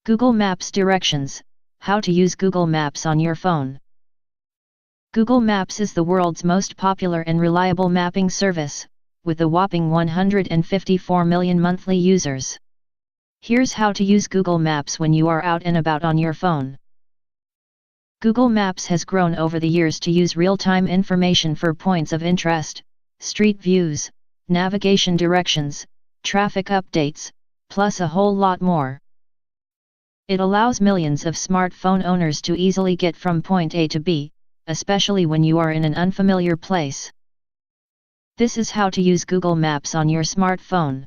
Google Maps directions, how to use Google Maps on your phone. Google Maps is the world's most popular and reliable mapping service, with a whopping 154 million monthly users. Here's how to use Google Maps when you are out and about on your phone. Google Maps has grown over the years to use real-time information for points of interest, street views, navigation directions, traffic updates, plus a whole lot more. It allows millions of smartphone owners to easily get from point A to B, especially when you are in an unfamiliar place. This is how to use Google Maps on your smartphone.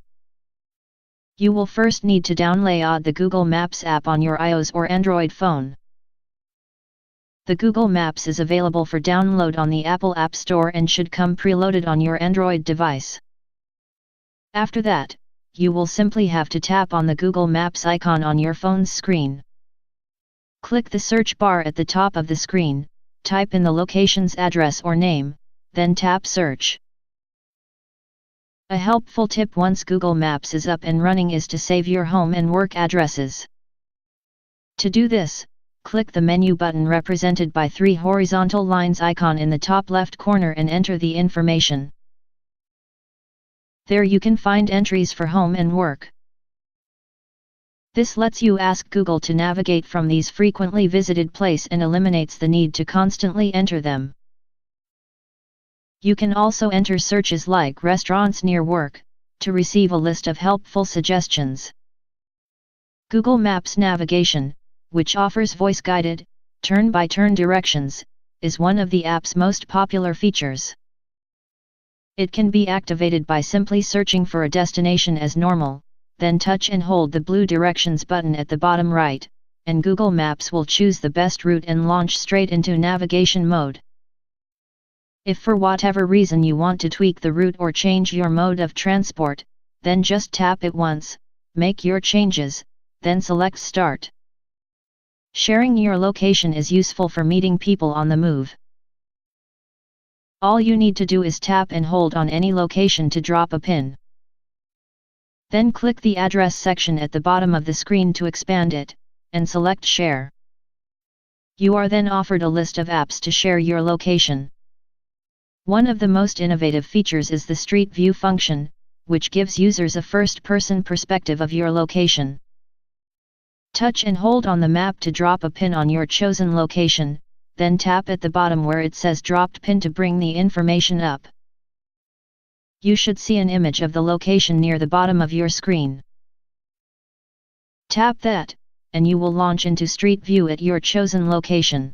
You will first need to download the Google Maps app on your iOS or Android phone. The Google Maps is available for download on the Apple App Store and should come preloaded on your Android device. After that, you will simply have to tap on the Google Maps icon on your phone's screen. Click the search bar at the top of the screen, type in the location's address or name, then tap Search. A helpful tip once Google Maps is up and running is to save your home and work addresses. To do this, click the menu button represented by 3 horizontal lines icon in the top left corner and enter the information. There you can find entries for home and work. This lets you ask Google to navigate from these frequently visited places and eliminates the need to constantly enter them. You can also enter searches like restaurants near work, to receive a list of helpful suggestions. Google Maps Navigation, which offers voice-guided, turn-by-turn directions, is one of the app's most popular features. It can be activated by simply searching for a destination as normal, then touch and hold the blue directions button at the bottom right, and Google Maps will choose the best route and launch straight into navigation mode. If for whatever reason you want to tweak the route or change your mode of transport, then just tap it once, make your changes, then select Start. Sharing your location is useful for meeting people on the move. All you need to do is tap and hold on any location to drop a pin. Then click the address section at the bottom of the screen to expand it, and select Share. You are then offered a list of apps to share your location. One of the most innovative features is the Street View function, which gives users a first-person perspective of your location. Touch and hold on the map to drop a pin on your chosen location, then tap at the bottom where it says Dropped Pin to bring the information up. You should see an image of the location near the bottom of your screen. Tap that, and you will launch into Street View at your chosen location.